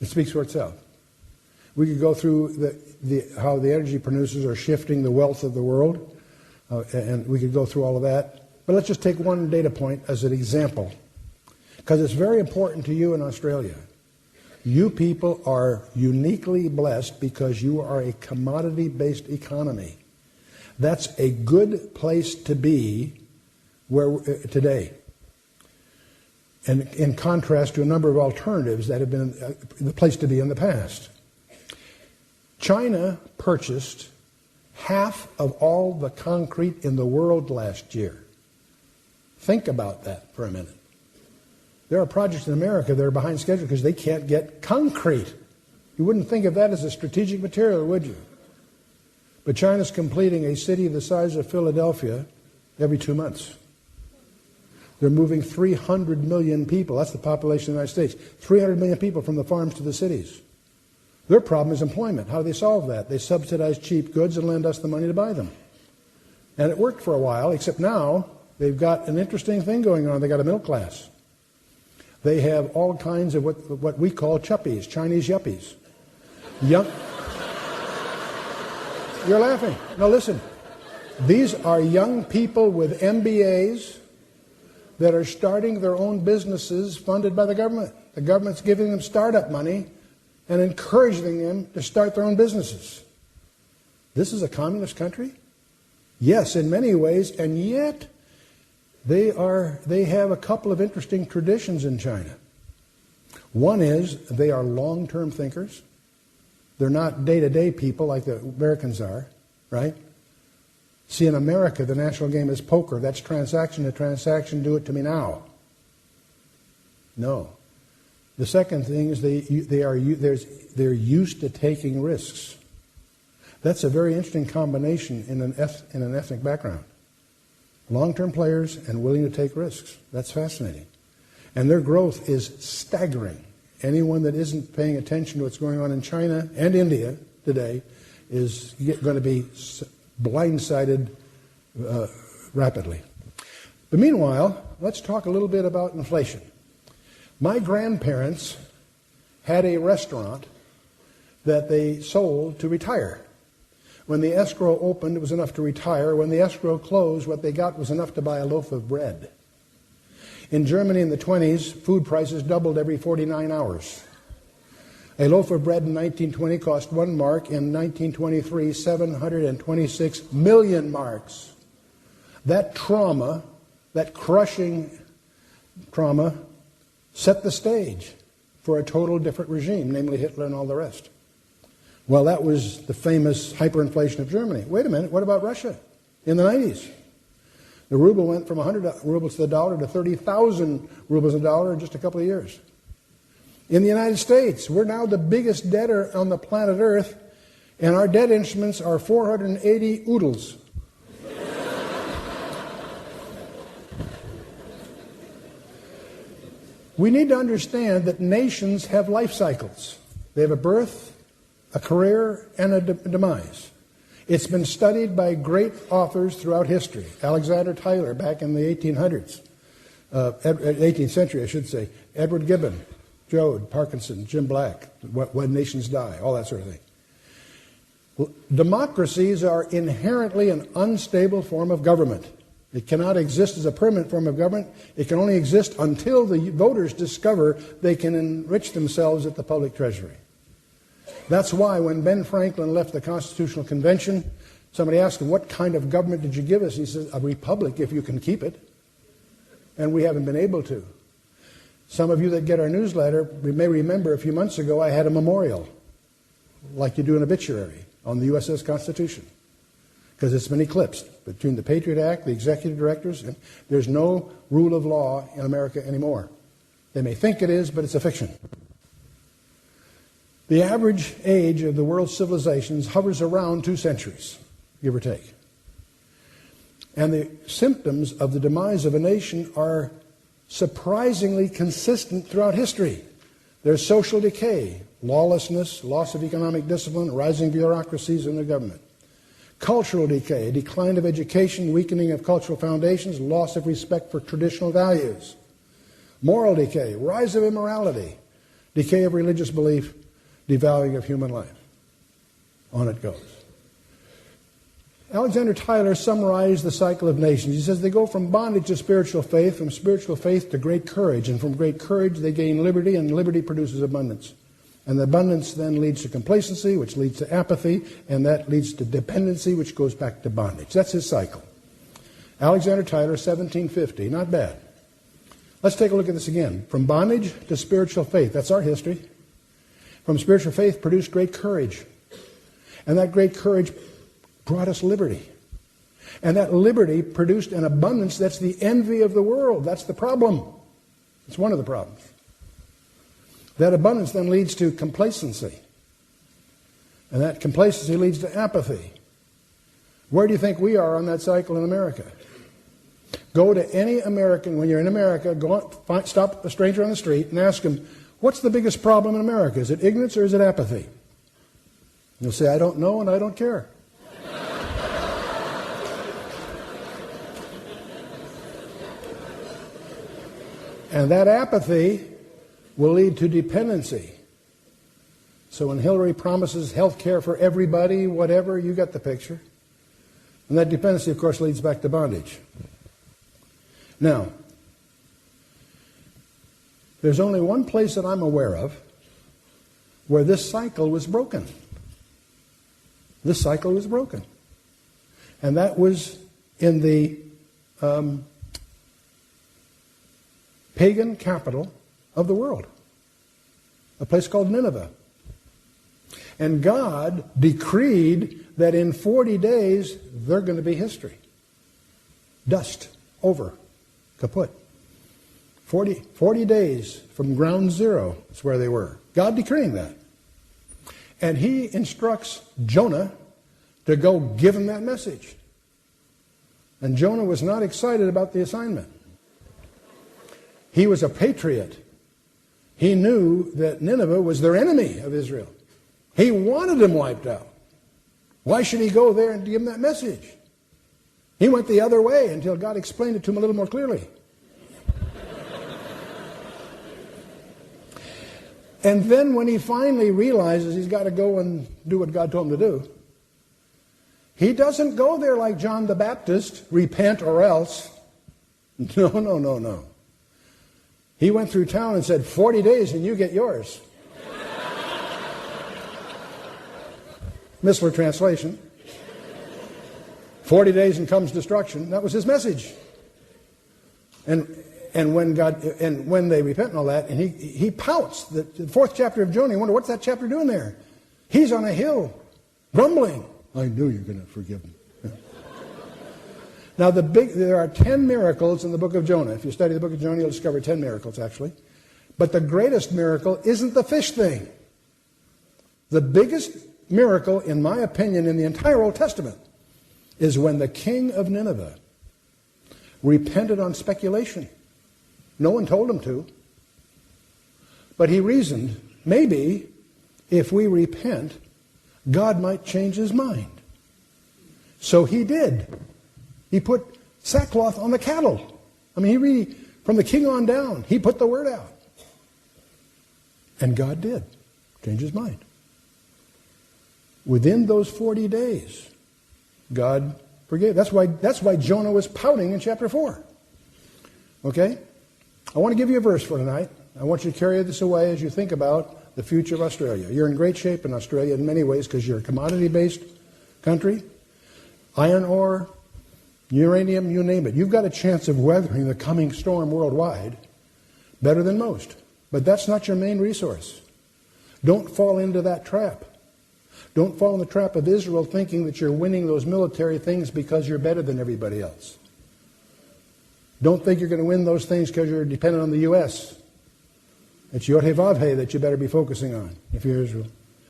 It speaks for itself. We could go through how the energy producers are shifting the wealth of the world, and we could go through all of that. But let's just take one data point as an example, because it's very important to you in Australia. You people are uniquely blessed because you are a commodity-based economy. That's a good place to be today. And in contrast to a number of alternatives that have been the place to be in the past. China purchased half of all the concrete in the world last year. Think about that for a minute. There are projects in America that are behind schedule because they can't get concrete. You wouldn't think of that as a strategic material, would you? But China's completing a city the size of Philadelphia every 2 months. They're moving 300 million people. That's the population of the United States. 300 million people from the farms to the cities. Their problem is employment. How do they solve that? They subsidize cheap goods and lend us the money to buy them. And it worked for a while, except now they've got an interesting thing going on. They've got a middle class. They have all kinds of what we call chuppies, Chinese yuppies. Young. You're laughing. No, listen. These are young people with MBAs that are starting their own businesses funded by the government. The government's giving them startup money and encouraging them to start their own businesses. This is a communist country? Yes, in many ways, and yet they have a couple of interesting traditions in China. One is they are long-term thinkers. They're not day-to-day people like the Americans are, right? See, in America, the national game is poker. That's transaction to transaction. Do it to me now. No. The second thing is they're used to taking risks. That's a very interesting combination in an ethnic background. Long-term players and willing to take risks. That's fascinating. And their growth is staggering. Anyone that isn't paying attention to what's going on in China and India today is going to be blindsided rapidly. But meanwhile, let's talk a little bit about inflation. My grandparents had a restaurant that they sold to retire. When the escrow opened, it was enough to retire. When the escrow closed, what they got was enough to buy a loaf of bread. In Germany in the 20s, food prices doubled every 49 hours. A loaf of bread in 1920 cost 1 mark. In 1923, 726 million marks. That trauma, that crushing trauma, set the stage for a total different regime, namely Hitler and all the rest. Well, that was the famous hyperinflation of Germany. Wait a minute, what about Russia in the 90s? The ruble went from 100 rubles to the dollar to 30,000 rubles a dollar in just a couple of years. In the United States, we're now the biggest debtor on the planet Earth, and our debt instruments are 480 oodles. We need to understand that nations have life cycles. They have a birth, a career, and a demise. It's been studied by great authors throughout history. Alexander Tyler back in the 1800s, 18th century, I should say. Edward Gibbon, Joad, Parkinson, Jim Black, When Nations Die, all that sort of thing. Well, democracies are inherently an unstable form of government. It cannot exist as a permanent form of government. It can only exist until the voters discover they can enrich themselves at the public treasury. That's why when Ben Franklin left the Constitutional Convention, somebody asked him, what kind of government did you give us? He says, a republic if you can keep it. And we haven't been able to. Some of you that get our newsletter may remember a few months ago I had a memorial, like you do an obituary, on the USS Constitution. Because it's been eclipsed between the Patriot Act, the executive directors, and there's no rule of law in America anymore. They may think it is, but it's a fiction. The average age of the world's civilizations hovers around 2 centuries, give or take. And the symptoms of the demise of a nation are surprisingly consistent throughout history. There's social decay, lawlessness, loss of economic discipline, rising bureaucracies in the government. Cultural decay, decline of education, weakening of cultural foundations, loss of respect for traditional values. Moral decay, rise of immorality, decay of religious belief, devaluing of human life. On it goes. Alexander Tyler summarized the cycle of nations. He says they go from bondage to spiritual faith, from spiritual faith to great courage, and from great courage they gain liberty, and liberty produces abundance. And the abundance then leads to complacency, which leads to apathy, and that leads to dependency, which goes back to bondage. That's his cycle. Alexander Tyler, 1750. Not bad. Let's take a look at this again. From bondage to spiritual faith. That's our history. From spiritual faith produced great courage. And that great courage brought us liberty. And that liberty produced an abundance that's the envy of the world. That's the problem. It's one of the problems. That abundance then leads to complacency. And that complacency leads to apathy. Where do you think we are on that cycle in America? Go to any American, when you're in America, stop a stranger on the street and ask him, what's the biggest problem in America? Is it ignorance or is it apathy? You'll say, I don't know and I don't care. And that apathy will lead to dependency. So when Hillary promises health care for everybody, whatever, you got the picture. And that dependency, of course, leads back to bondage. Now, there's only one place that I'm aware of where this cycle was broken. This cycle was broken. And that was in the pagan capital of the world, a place called Nineveh. And God decreed that in 40 days, they're going to be history. Dust, over, kaput. 40 days from ground zero is where they were. God decreeing that. And he instructs Jonah to go give them that message. And Jonah was not excited about the assignment. He was a patriot. He knew that Nineveh was their enemy of Israel. He wanted them wiped out. Why should he go there and give them that message? He went the other way until God explained it to him a little more clearly. And then when he finally realizes he's got to go and do what God told him to do, he doesn't go there like John the Baptist, repent or else. No. He went through town and said, 40 days and you get yours. Missler translation. 40 days and comes destruction. That was his message. And when they repent and all that, and he pouts. The fourth chapter of Jonah, you wonder, what's that chapter doing there? He's on a hill, grumbling. I knew you were going to forgive him. Yeah. Now, there are 10 miracles in the book of Jonah. If you study the book of Jonah, you'll discover 10 miracles, actually. But the greatest miracle isn't the fish thing. The biggest miracle, in my opinion, in the entire Old Testament is when the king of Nineveh repented on speculation. No one told him to. But he reasoned, maybe if we repent, God might change his mind. So he did. He put sackcloth on the cattle. I mean, he really, from the king on down, he put the word out. And God did change his mind. Within those 40 days, God forgave. That's why Jonah was pouting in chapter 4. Okay? I want to give you a verse for tonight. I want you to carry this away as you think about the future of Australia. You're in great shape in Australia in many ways because you're a commodity-based country. Iron ore, uranium, you name it. You've got a chance of weathering the coming storm worldwide better than most. But that's not your main resource. Don't fall into that trap. Don't fall in the trap of Israel thinking that you're winning those military things because you're better than everybody else. Don't think you're going to win those things because you're dependent on the U.S. It's Yod-Heh-Vav-Heh that you better be focusing on if you're Israel.